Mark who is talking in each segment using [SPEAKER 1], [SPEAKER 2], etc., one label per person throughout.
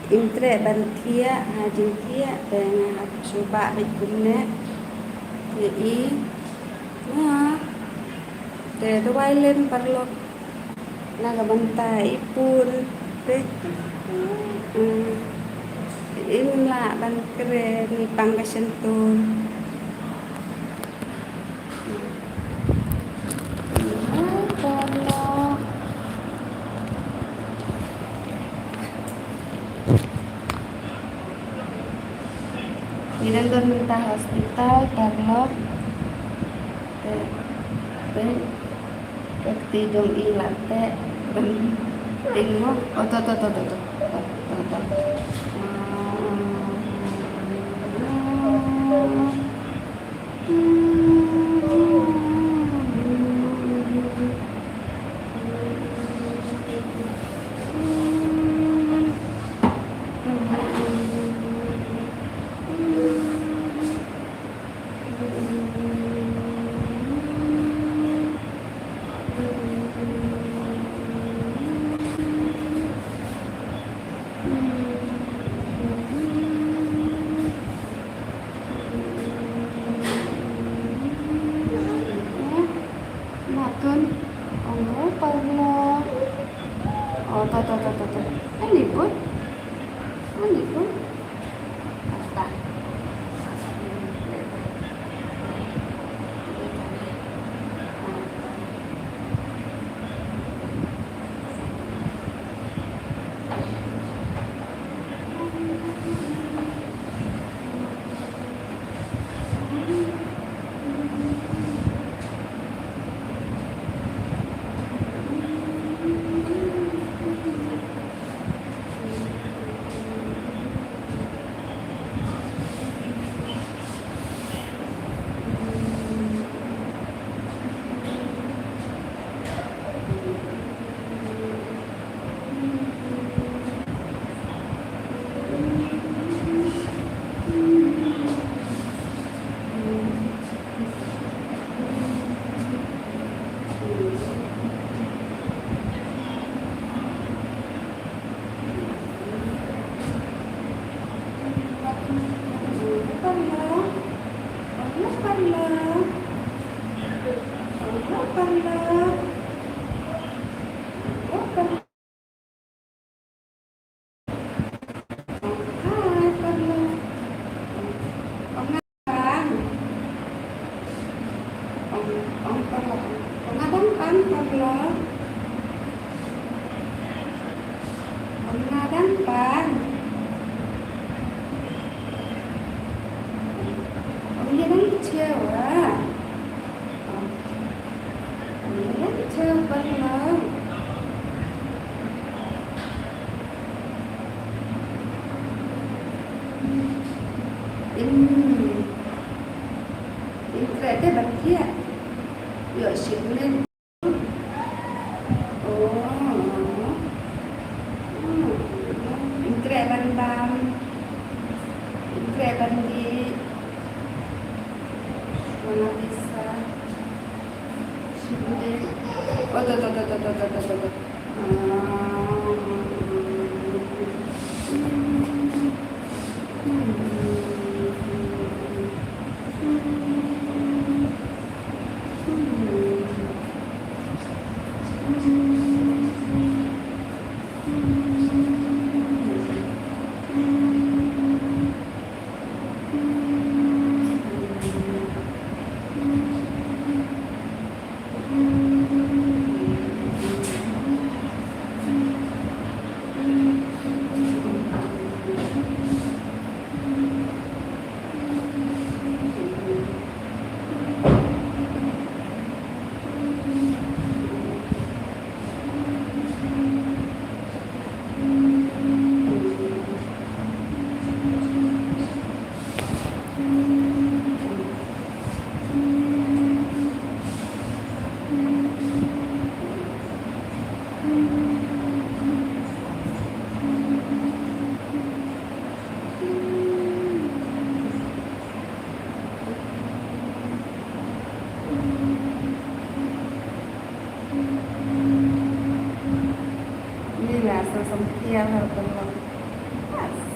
[SPEAKER 1] Intre bantia hajintia dengan coba bikinnya jadi nah để quay lên perlu nagabantai pun inilah ban keren pangkasentul kalau Dinandun minta hospital kalau tidung ilate tengok tuh makan oh perlu tuh ini pun apa Intrete bantia yuk ship lên Intre ban Intre ban di mana bisa tuh ini lah sesempia harus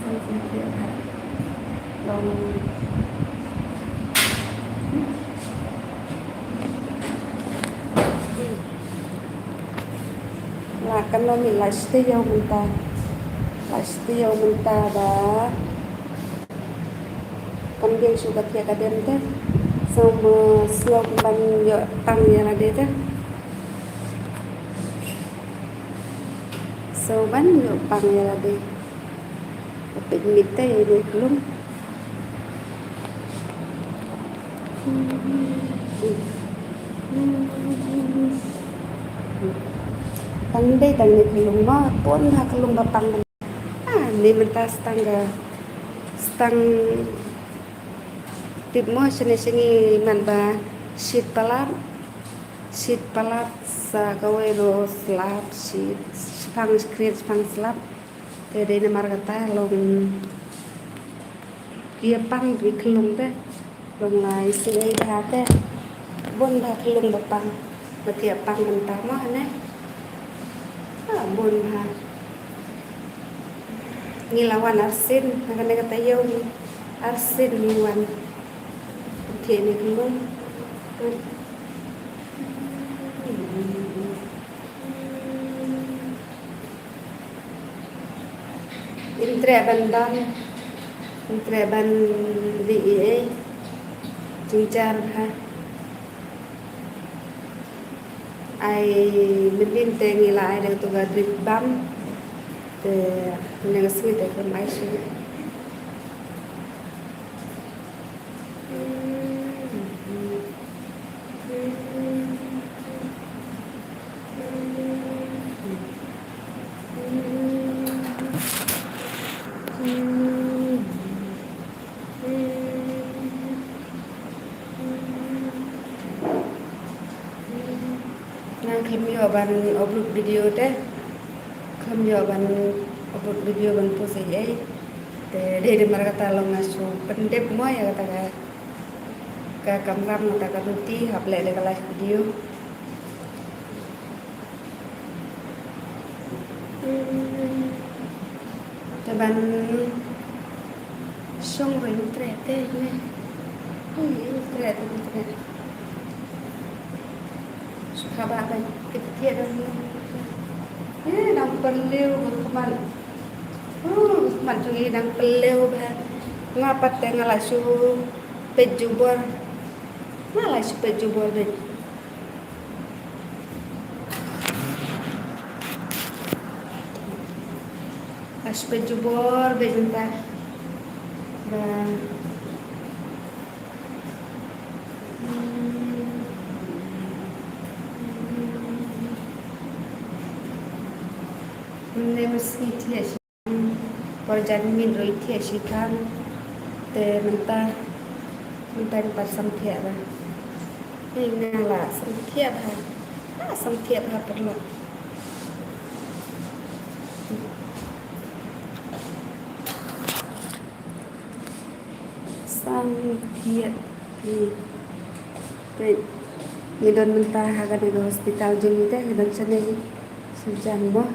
[SPEAKER 1] sensitif lông là kan lo mi lifestyle menta ba kan geng suka tia kadem te sama slow ban yo pang ya la de te so ban yo pang ya la de picnic te de klum tangde tangde klum ma pon ha klum ba pang ni menta stang tip mo sini man ba sheet palat sa kawelo slap sheet spang screen spang slap te de na margata long kia pang di klum te long lai sini tha te bon tha klum ba pang ba kia pang menta mo ne bon ha ngilawan arsin nakane kata yung arsin niwan tiene klum intre ban di cincar ha ai min te ngila ai dang tuga drip bam te negasmi te kan ai shi kami aban upload video te kami aban upload video ban post ai te de mar kata long asu pendep mo ya kata ka kamram kata ka ruti haple de live video te ban song ring tre te ne tre kabar apa kecil dan nang peleu teman curi nang peleu bah ngapat tengah lasu pejubor malah su pejubor deh as pejubor deh bentar dan meski tiada perjalanan roi tiada sikan te mentah pasam tiada ini lah sam tiada perlu sam tiada ni don mentah akan di hospital jeng itu dan sana sujan boh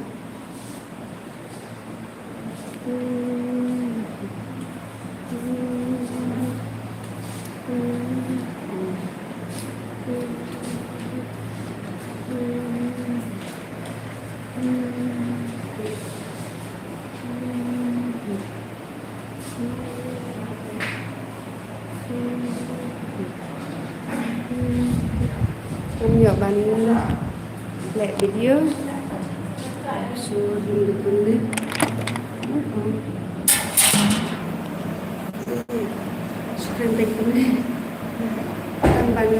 [SPEAKER 1] nhiều bạn lẹ video sudah dulu sekarang begini kan ban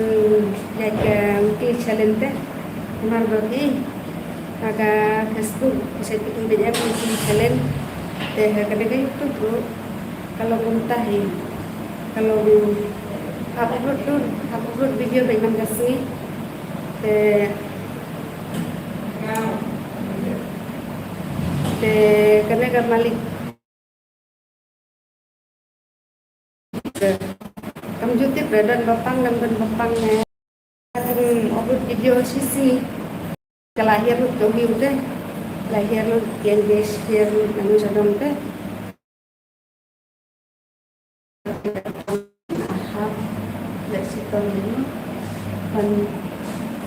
[SPEAKER 1] jaga mungkin challenge kemar bagi agak Facebook bisa bikin banyak mungkin challenge deh kadang-kadang YouTube bro kalau muntahin kalau upload video dengan kasih karena kembali kamu jutip dan bapang upload video sisi kelahir lu deh lahir lu yang guys lahir lu nanu sadam teh Ahab dari situ ini kan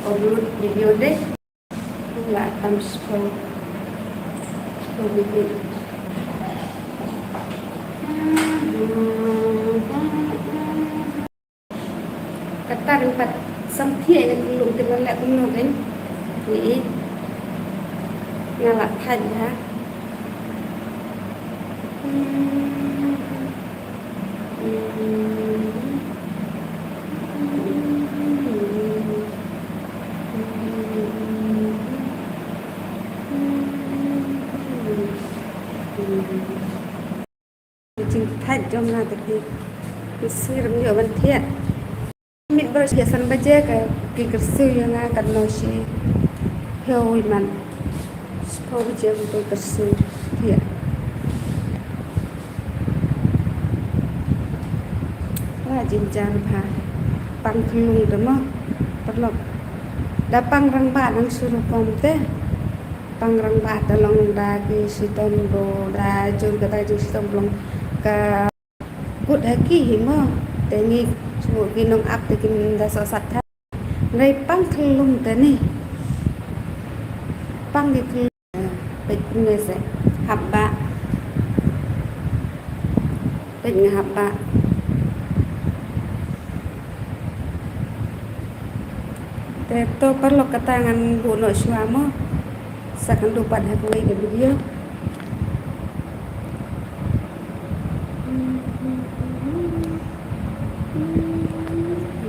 [SPEAKER 1] upload video deh nggak tam 10 video kata tempat sampai yang belum terlalu kuno kan ini ngalak aja chính thành trong là thì sir nhiều vấn thiện mít bơ biasan baje cái kersu yang akan nosi heo iman sepuluh baje untuk kersu thiện là jinjan pha pang khulung demo perlok da pang rang ba nang suruh komte pang rang ba dalong da ki sitom do da jun kata ji sitom long ka gut haki himo tengi semua ginong ap tekin da so sat tha ngai pang khulung te ni pang di khul pe ngai se habba pe ngai habba te to perlu ketangan bu no suamo sakan lupa dah gue video